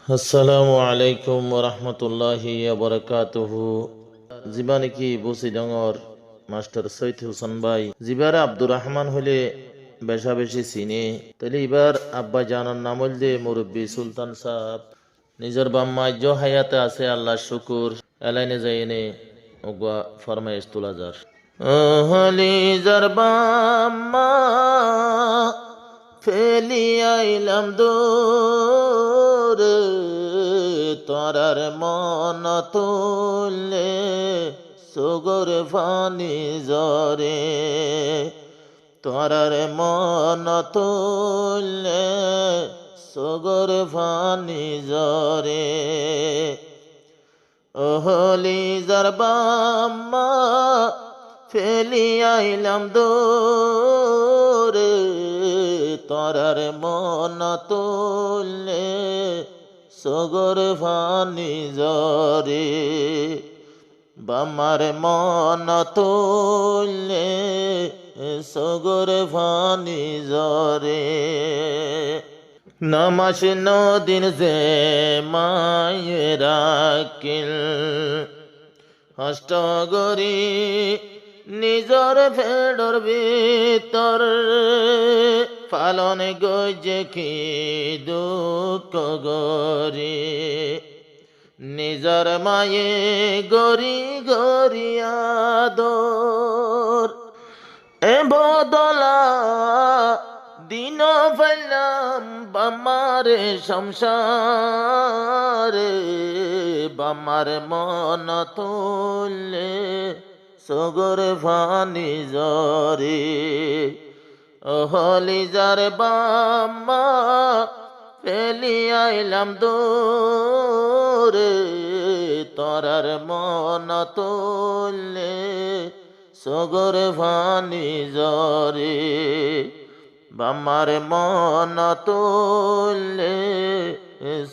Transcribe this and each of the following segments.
আসসালামু আলাইকুম ওরহমতুল্লাহি ওবরাকাতুহু। জীবানে কি বসি ডঙর মাস্টার সৈয়দ হোসেন ভাই জিবারে আব্দুর রহমান হলে বেশা বেশি চিনি। তাহলে এবার আব্বা জানার নাম হইলে মুরব্বী সুলতান সাহেব নিজের বাম্মা জ হায়াতে আছে আল্লাহ শুকুর এলাইনে যাইনে ওগা ফরমাইশ তোলা যার হলি যার বাম্মা ফেলি আইলাম দূরে তোরার মন তুললে সুগর ফানি জরে তোরার মন তুললে সুগর ফানি জরে ওহলি যার বাম্মা ফেলি আইলাম দূরে তোরার মন তুললে সগর ফানি জরে বামার মন তুললে সগর ফানি জরে নমাস নদিন যে মায়েরা কিল হস্তগরি নিজর ফেডর ভিতর ফালন গজে কি দুঃখ গরি নিজর মায়ে গরি গরি আদর এ বদলা দিন ফেলাম বামারে সংসারে বামার মন তুললে সগর ফানি জরে ওহলি যার বাম্মা ফেলি আইলাম দূরে তোরার মন তুললে সগর ফানি জরে বামার মন তুললে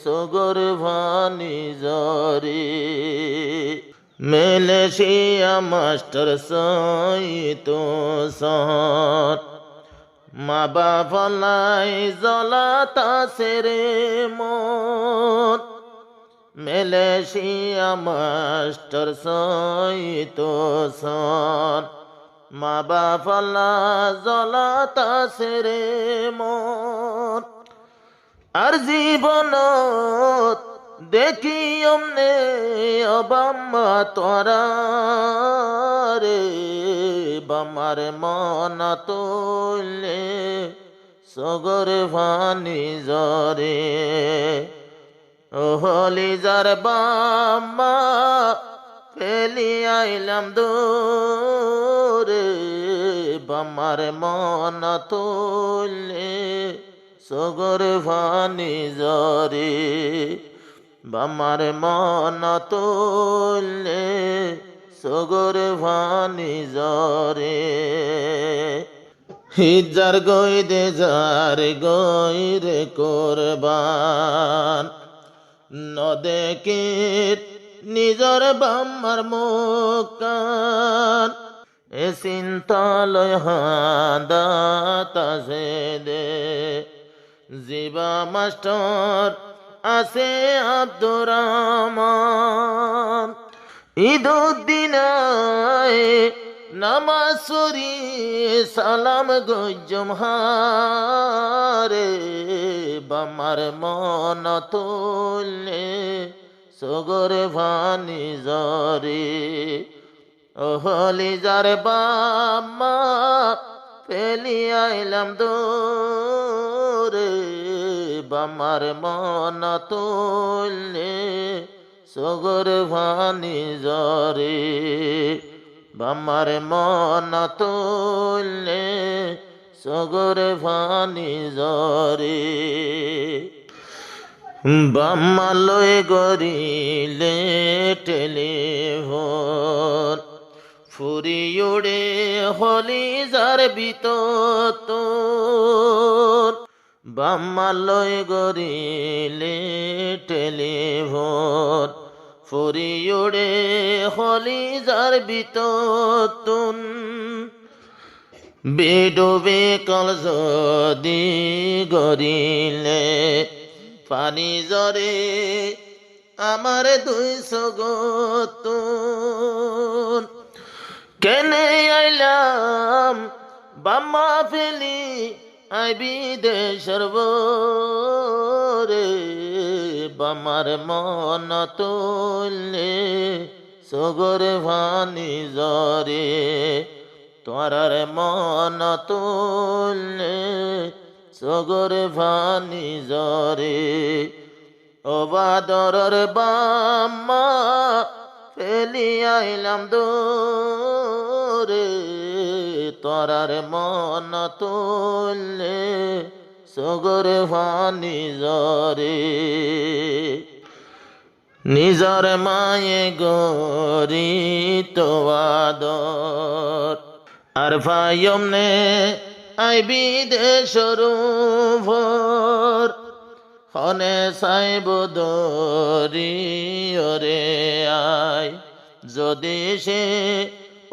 সগর ফানি জরে মেলেশিয়া মাস্টার সৈয়দ হোসেন মা বাফলাই জলাতা সেরে মন মেলেশিয়া মাস্টার সৈয়দ হোসেন মা বাফলা জলাতা সেরে মন আর জীবনত দেখি অমনে অবাম্মা তোরা রে বামার মন তুললে সগর ফানি জরে ওহলি যার বাম্মা ফেলি আইলাম দূরে বামার মন তুললে সগর ফানি জরে বামার মন তুললে সগর ফানি জরে হিজার গই দে যার গই রে কোরবান নদেকে নিজর বাম্মার মুকান এ চিন্তালয় হাদাতাছে দে জিবা মাস্টার আছে আব্দুর রহমান ঈদুদ্দিন নামাজুরি সালাম গজম হারে বামার মন তুললে সগর ফানি জরে ওহলি যার বাম্মা ফেলি আইলাম দূরে বামার মন তুললে সগর ফানি জরে বামার মন তুললে সগর ফানি জরে বাম্মা লয় গরিলে টেলিফোন ফুরি উড়ে হলি যার বিতত বাম্মা লয় গরিলে টেলিফোন ফুরি উড়ে হলি যার বিতত বেডবে কল যদি গরিলে পানি জরে আমার দুই সগতুন কেনে আইলাম বাম্মা ফেলি আইবি দেশর রে বামার মন তুললে সগর ভানি জরে তোরার মন তুললে সগর ভানি জরে ও বাদরর বাম্মা ফেলি আইলাম দোরে তোরার মন তুললে সগর ভানি জরে নিজর মায়ে গরি তো আদর আর ভাইয়মনে আইবি দেশর ভর হনে সাইব দরি ওরে আয় যদি সে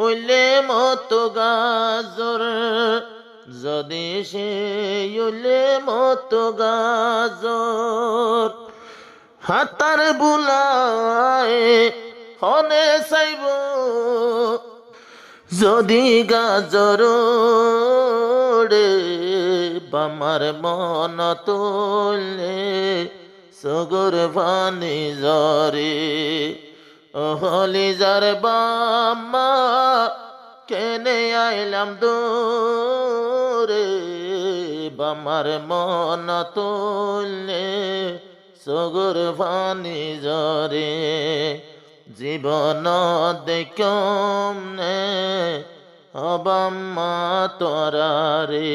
উইলে মতো গাজর যদি সে উইলে মতো গাজর হাতার বুলায় হনে চাইব যদি গাজর রে বামার মন তুললে সগর ভানি জরে ওহলি যার বাম্মা কেনে আইলাম দোরে বামার মন তুললে সগর ভানি জরে জীবন দেখম নে অবাম্মা তোরা রে।